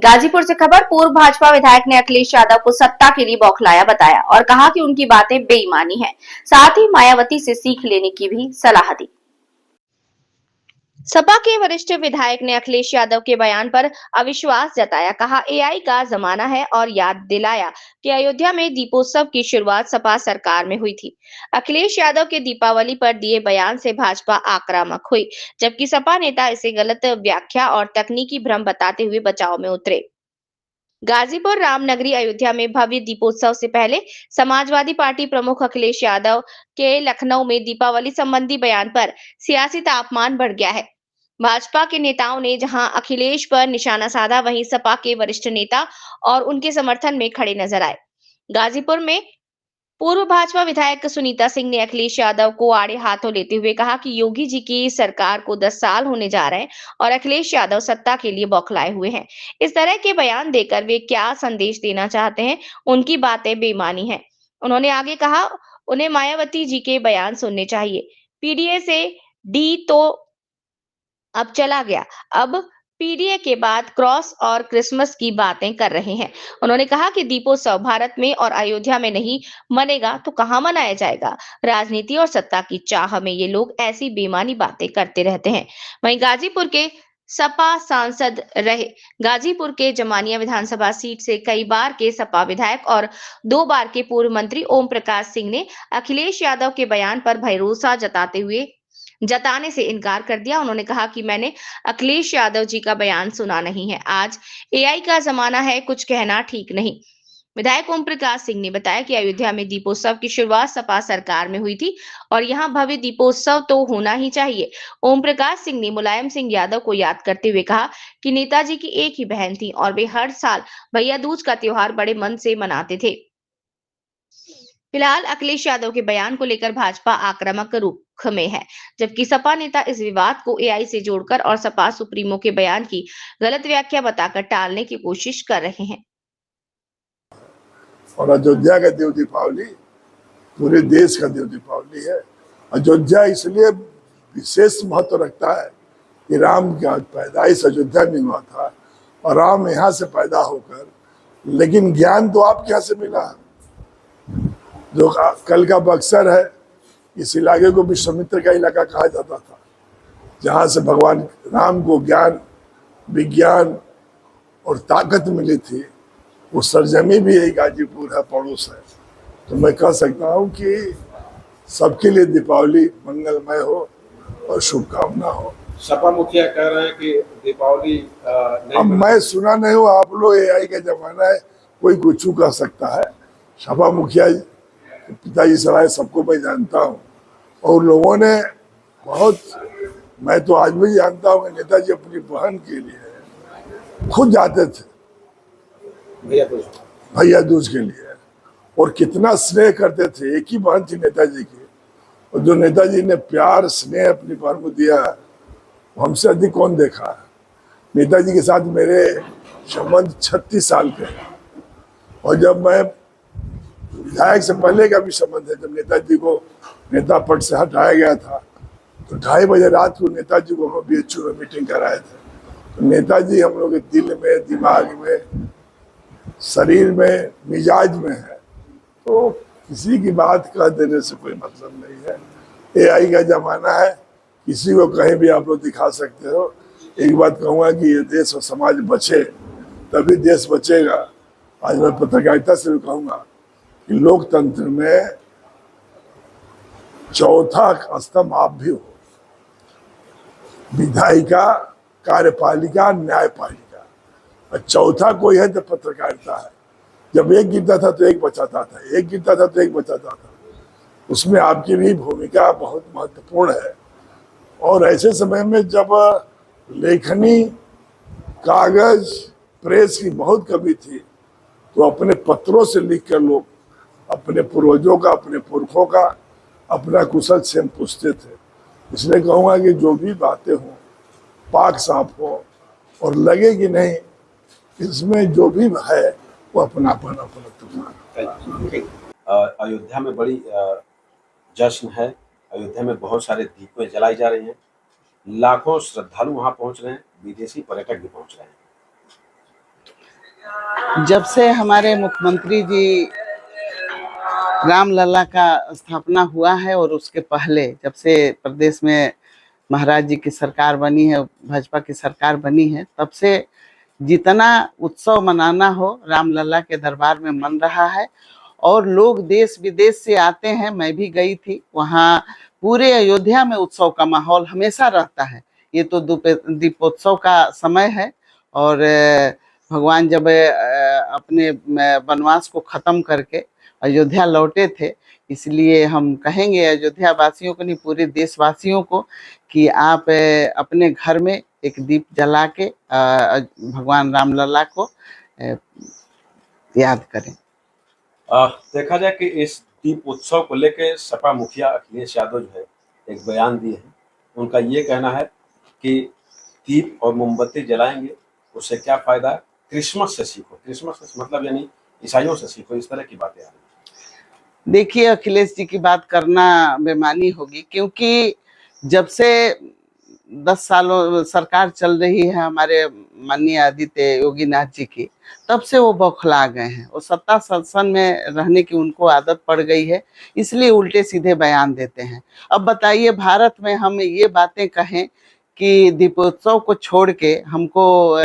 गाजीपुर से खबर। पूर्व भाजपा विधायक ने अखिलेश यादव को सत्ता के लिए बौखलाया बताया और कहा कि उनकी बातें बेईमानी हैं। साथ ही मायावती से सीख लेने की भी सलाह दी। सपा के वरिष्ठ विधायक ने अखिलेश यादव के बयान पर अविश्वास जताया। कहा एआई का जमाना है और याद दिलाया कि अयोध्या में दीपोत्सव की शुरुआत सपा सरकार में हुई थी। अखिलेश यादव के दीपावली पर दिए बयान से भाजपा आक्रामक हुई, जबकि सपा नेता इसे गलत व्याख्या और तकनीकी भ्रम बताते हुए बचाव में उतरे। गाजीपुर रामनगरी अयोध्या में भव्य दीपोत्सव से पहले समाजवादी पार्टी प्रमुख अखिलेश यादव के लखनऊ में दीपावली संबंधी बयान पर सियासी तापमान बढ़ गया है। भाजपा के नेताओं ने जहां अखिलेश पर निशाना साधा, वहीं सपा के वरिष्ठ नेता और उनके समर्थन में खड़े नजर आए। गाजीपुर में पूर्व भाजपा विधायक सुनीता सिंह ने अखिलेश यादव को आड़े हाथों लेते हुए कहा कि योगी जी की सरकार को 10 साल होने जा रहे हैं और अखिलेश यादव सत्ता के लिए बौखलाए हुए हैं। इस तरह के बयान देकर वे क्या संदेश देना चाहते हैं? उनकी बातें बेईमानी हैं। उन्होंने आगे कहा, उन्हें मायावती जी के बयान सुनने चाहिए। पीडीए से डी तो अब चला गया, अब पीडीए के बाद क्रॉस और क्रिसमस की बातें कर रहे हैं। उन्होंने कहा कि दीपोत्सव भारत में और अयोध्या में नहीं मनेगा तो कहां मनाया जाएगा? राजनीति और सत्ता की चाह में ये लोग ऐसी बेईमानी बातें करते रहते हैं। वहीं गाजीपुर के सपा सांसद रहे। गाजीपुर के जमानिया विधानसभा सीट से कई बार के सपा विधायक और 2 बार के पूर्व मंत्री ओम प्रकाश सिंह ने अखिलेश यादव के बयान पर भरोसा जताने से इनकार कर दिया। उन्होंने कहा कि मैंने अखिलेश यादव जी का बयान सुना नहीं है। आज एआई का जमाना है, कुछ कहना ठीक नहीं। विधायक ओम प्रकाश सिंह ने बताया कि अयोध्या में दीपोत्सव की शुरुआत सपा सरकार में हुई थी और यहां भव्य दीपोत्सव तो होना ही चाहिए। ओम प्रकाश सिंह ने मुलायम सिंह यादव को याद करते हुए कहा कि नेताजी की एक ही बहन थी और वे हर साल भैया दूज का त्योहार बड़े मन से मनाते थे। फिलहाल अखिलेश यादव के बयान को लेकर भाजपा आक्रामक रुख में है, जबकि सपा नेता इस विवाद को एआई से जोड़कर और सपा सुप्रीमो के बयान की गलत व्याख्या बताकर टालने की कोशिश कर रहे हैं। और अयोध्या का देव दीपावली पूरे देश का देव दीपावली है। अयोध्या इसलिए विशेष महत्व रखता है कि राम का पैदाइश अयोध्या में हुआ था और राम यहाँ से पैदा होकर, लेकिन ज्ञान तो आपके यहाँ से मिला। जो कल का बक्सर है, इस इलाके को विश्वामित्र का इलाका कहा जाता था, जहाँ से भगवान राम को ज्ञान, विज्ञान और ताकत मिली थी। वो सरजमी भी यही गाजीपुर है, पड़ोस है। तो मैं कह सकता हूँ कि सबके लिए दीपावली मंगलमय हो और शुभकामना हो। सपा मुखिया कह रहे हैं कि दीपावली नहीं। अब मैं सुना नहीं हूँ, आप लोग एआई का जमाना है, कोई कुछ कह सकता है। सपा मुखिया पिताजी सराय सबको मैं जानता हूँ और लोगों ने बहुत, मैं तो आज भी जानता हूँ कि नेताजी अपनी बहन के लिए खुद जाते थे भैया दूज के लिए, और कितना स्नेह करते थे। एक ही बहन थी नेताजी की, और जो नेताजी ने प्यार स्नेह अपनी बहन को दिया, हमसे अधिक कौन देखा है। नेताजी के साथ मेरे संबंध 36 साल के हैं, और जब मैं विधायक से पहले का भी संबंध है। जब नेताजी को नेता पद से हटाया गया था तो 2:30 बजे रात को नेताजी को हम बीएचयू में मीटिंग कराए थे। तो नेताजी हम लोग के दिल में, दिमाग में, शरीर में, मिजाज में है। तो किसी की बात कह देने से कोई मतलब नहीं है। एआई का जमाना है, किसी को कहीं भी आप लोग दिखा सकते हो। एक बात कहूँगा कि ये देश और समाज बचे तभी देश बचेगा। आज मैं पत्रकारिता से भी कहूँगा कि लोकतंत्र में चौथा स्तंभ आप भी हो, विधायिका, कार्यपालिका, न्यायपालिका, और चौथा कोई है तो पत्रकारिता है। जब एक गिरता था तो एक बचाता था, एक गिरता था तो एक बचाता था। उसमें आपकी भी भूमिका बहुत महत्वपूर्ण है। और ऐसे समय में जब लेखनी, कागज, प्रेस की बहुत कमी थी, तो अपने पत्रों से लिखकर लोग अपने पूर्वजों का, अपने पुरखों का, अपना कुशल क्षेम पूछते थे। इसलिए कहूँगा कि जो भी बातें हों पाक साफ हो और लगे कि नहीं, इसमें जो भी है वो अपनापन, अपना तूफान। अयोध्या में बड़ी जश्न है। अयोध्या में बहुत सारे दीपें जलाई जा रही हैं, लाखों श्रद्धालु वहां पहुंच रहे हैं, विदेशी पर्यटक भी पहुंच रहे हैं। जब से हमारे मुख्यमंत्री जी रामलला का स्थापना हुआ है और उसके पहले जब से प्रदेश में महाराज जी की सरकार बनी है, भाजपा की सरकार बनी है, तब से जितना उत्सव मनाना हो रामलला के दरबार में मन रहा है। और लोग देश विदेश से आते हैं, मैं भी गई थी वहाँ। पूरे अयोध्या में उत्सव का माहौल हमेशा रहता है। ये तो दीपोत्सव का समय है और भगवान जब अपने वनवास को खत्म करके अयोध्या लौटे थे, इसलिए हम कहेंगे अयोध्या वासियों को नहीं, पूरे देशवासियों को कि आप अपने घर में एक दीप जला के भगवान रामलला को याद करें। देखा जाए कि इस दीप उत्सव को लेकर सपा मुखिया अखिलेश यादव जो है एक बयान दिए हैं। उनका ये कहना है कि दीप और मोमबत्ती जलाएंगे उससे क्या फायदा है, क्रिसमस से सीखो। क्रिसमस से मतलब यानी ईसाइयों से सीखो, इस तरह की बातें आ रही। देखिए, अखिलेश जी की बात करना बेमानी होगी, क्योंकि जब से 10 सालों सरकार चल रही है हमारे माननीय आदित्य योगी नाथ जी की, तब से वो बौखला गए हैं और सत्ता संसद में रहने की उनको आदत पड़ गई है, इसलिए उल्टे सीधे बयान देते हैं। अब बताइए, भारत में हम ये बातें कहें कि दीपोत्सव को छोड़ के हमको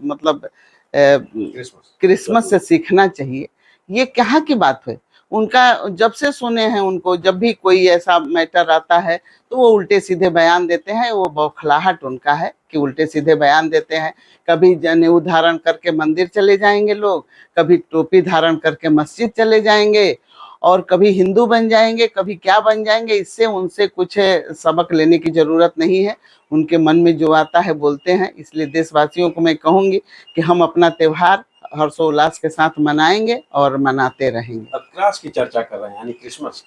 मतलब क्रिसमस से सीखना चाहिए, ये कहाँ की बात है। उनका जब से सुने हैं, उनको जब भी कोई ऐसा मैटर आता है तो वो उल्टे सीधे बयान देते हैं। वो बौखलाहट उनका है कि उल्टे सीधे बयान देते हैं। कभी जनेऊ धारण करके मंदिर चले जाएंगे लोग, कभी टोपी धारण करके मस्जिद चले जाएंगे, और कभी हिंदू बन जाएंगे, कभी क्या बन जाएंगे। इससे उनसे कुछ सबक लेने की जरूरत नहीं है। उनके मन में जो आता है बोलते हैं। इसलिए देशवासियों को मैं कहूंगी कि हम अपना त्योहार हर्षोल्लास के साथ मनाएंगे और मनाते रहेंगे। अब क्रॉस की चर्चा कर रहे हैं, यानी क्रिसमस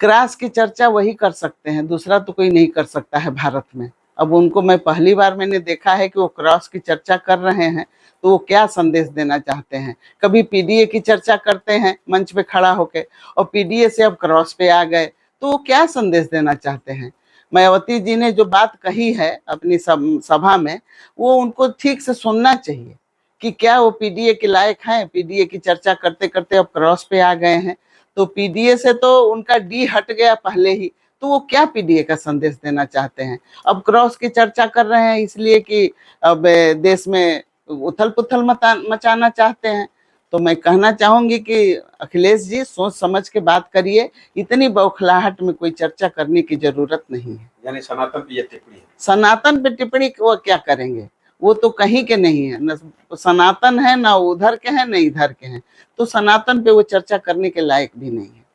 क्रॉस की चर्चा वही कर सकते हैं, दूसरा तो कोई नहीं कर सकता है भारत में। अब उनको मैं पहली बार मैंने देखा है कि वो क्रॉस की चर्चा कर रहे हैं, तो वो क्या संदेश देना चाहते हैं। कभी पीडीए की चर्चा करते हैं मंच पे खड़ा होके, और पीडीए से अब क्रॉस पे आ गए, तो वो क्या संदेश देना चाहते हैं। मायावती जी ने जो बात कही है अपनी सभा में, वो उनको ठीक से सुनना चाहिए कि क्या वो पीडीए के लायक हैं। पीडीए की चर्चा करते करते अब क्रॉस पे आ गए हैं, तो पीडीए से तो उनका डी हट गया पहले ही, तो वो क्या पीडीए का संदेश देना चाहते हैं। अब क्रॉस की चर्चा कर रहे हैं इसलिए कि अब देश में उथल पुथल मचाना चाहते हैं। तो मैं कहना चाहूंगी कि अखिलेश जी सोच समझ के बात करिए, इतनी बौखलाहट में कोई चर्चा करने की जरूरत नहीं है। यानी सनातन पे ये टिप्पणी है। सनातन पे टिप्पणी वो क्या करेंगे, वो तो कहीं के नहीं है, न सनातन है, ना उधर के हैं, न इधर के हैं, तो सनातन पे वो चर्चा करने के लायक भी नहीं है।